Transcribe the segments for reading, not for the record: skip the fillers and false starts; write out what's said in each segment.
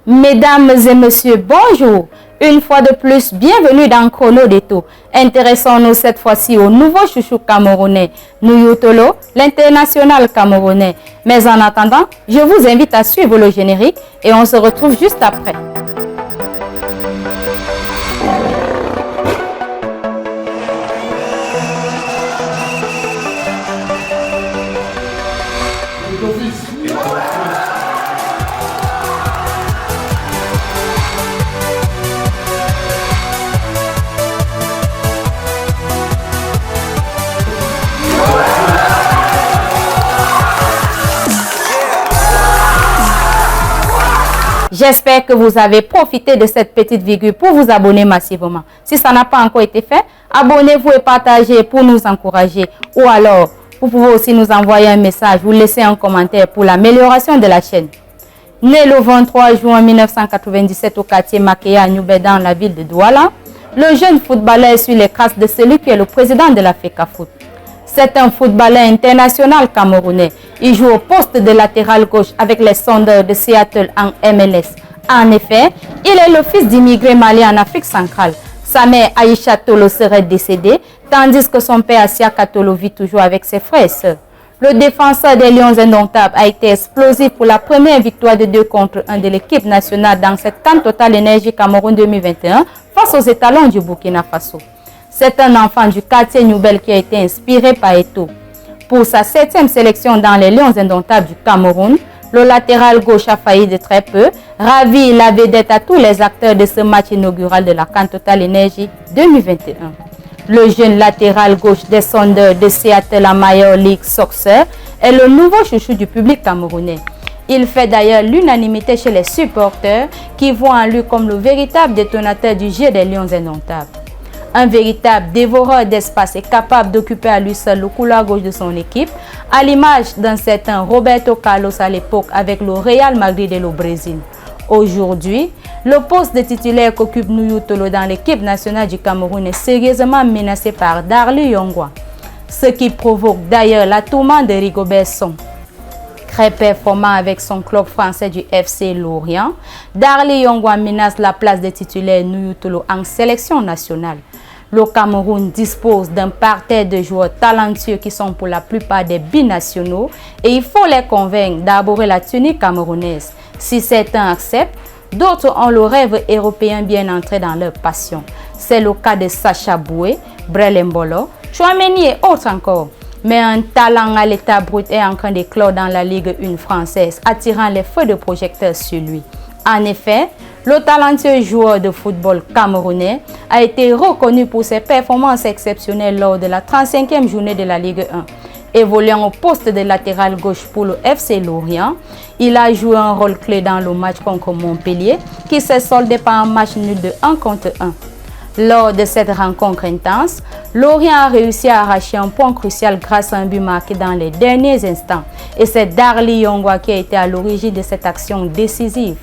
Mesdames et messieurs, bonjour. Une fois de plus, bienvenue dans Chrono Détour. Intéressons-nous cette fois-ci au nouveau chouchou camerounais, Nouhou Tolo, l'international camerounais. Mais en attendant, je vous invite à suivre le générique et on se retrouve juste après. J'espère que vous avez profité de cette petite virgule pour vous abonner massivement. Si ça n'a pas encore été fait, abonnez-vous et partagez pour nous encourager. Ou alors, vous pouvez aussi nous envoyer un message ou laisser un commentaire pour l'amélioration de la chaîne. Né le 23 juin 1997 au quartier Makéa à Nyoubé dans la ville de Douala, le jeune footballeur suit les traces de celui qui est le président de la FECAFOOT. C'est un footballeur international camerounais. Il joue au poste de latéral gauche avec les Sounders de Seattle en MLS. En effet, il est le fils d'immigrés maliens en Afrique centrale. Sa mère Aïcha Tolo serait décédée, tandis que son père Asiaka Tolo vit toujours avec ses frères et sœurs. Le défenseur des Lions indomptables a été explosif pour la première victoire de 2-1 de l'équipe nationale dans cette CAN Total Energy Cameroun 2021 face aux étalons du Burkina Faso. C'est un enfant du quartier Nouvelle qui a été inspiré par Eto'o. Pour sa 7e sélection dans les Lions indomptables du Cameroun, le latéral gauche a failli de très peu, ravi la vedette à tous les acteurs de ce match inaugural de la CAN Total Energy 2021. Le jeune latéral gauche des Sounders de Seattle en Major League Soccer est le nouveau chouchou du public camerounais. Il fait d'ailleurs l'unanimité chez les supporters qui voient en lui comme le véritable détonateur du jeu des Lions indomptables. Un véritable dévoreur d'espace est capable d'occuper à lui seul le couloir gauche de son équipe, à l'image d'un certain Roberto Carlos à l'époque avec le Real Madrid et le Brésil. Aujourd'hui, le poste de titulaire qu'occupe Nouhou Tolo dans l'équipe nationale du Cameroun est sérieusement menacé par Darly Yongwa, ce qui provoque d'ailleurs la tourmente de Rigobert Song. Très performant avec son club français du FC Lorient, Darly Yongwa menace la place de titulaire Nouhou Tolo en sélection nationale. Le Cameroun dispose d'un parterre de joueurs talentueux qui sont pour la plupart des binationaux et il faut les convaincre d'arborer la tunique camerounaise. Si certains acceptent, d'autres ont le rêve européen bien entré dans leur passion. C'est le cas de Sacha Boué, Brel Mbolo, Chouameni et autres encore. Mais un talent à l'état brut est en train d'éclore dans la Ligue 1 française, attirant les feux de projecteurs sur lui. En effet, le talentueux joueur de football camerounais a été reconnu pour ses performances exceptionnelles lors de la 35e journée de la Ligue 1. Évoluant au poste de latéral gauche pour le FC Lorient, il a joué un rôle clé dans le match contre Montpellier qui s'est soldé par un match nul de 1 contre 1. Lors de cette rencontre intense, Lorient a réussi à arracher un point crucial grâce à un but marqué dans les derniers instants. Et c'est Darly Yongwa qui a été à l'origine de cette action décisive.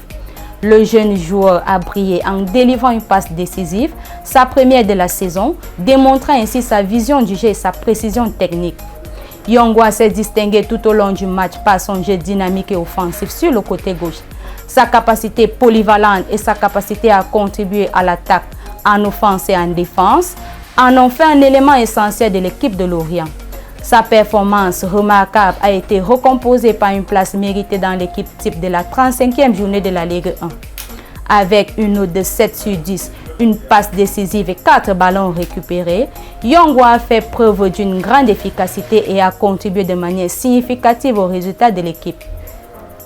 Le jeune joueur a brillé en délivrant une passe décisive, sa première de la saison, démontrant ainsi sa vision du jeu et sa précision technique. Yongwa s'est distingué tout au long du match par son jeu dynamique et offensif sur le côté gauche. Sa capacité polyvalente et sa capacité à contribuer à l'attaque en offense et en défense en ont fait un élément essentiel de l'équipe de Lorient. Sa performance remarquable a été recomposée par une place méritée dans l'équipe type de la 35e journée de la Ligue 1. Avec une note de 7 sur 10, une passe décisive et 4 ballons récupérés, Yongwa a fait preuve d'une grande efficacité et a contribué de manière significative au résultat de l'équipe.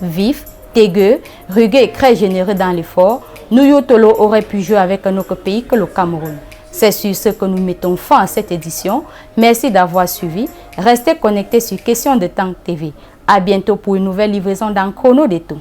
Vif, tégueux, rugueux et très généreux dans l'effort, Nouhou Tolo aurait pu jouer avec un autre pays que le Cameroun. C'est sur ce que nous mettons fin à cette édition. Merci d'avoir suivi. Restez connectés sur Question de Temps TV. À bientôt pour une nouvelle livraison dans Chrono Détour.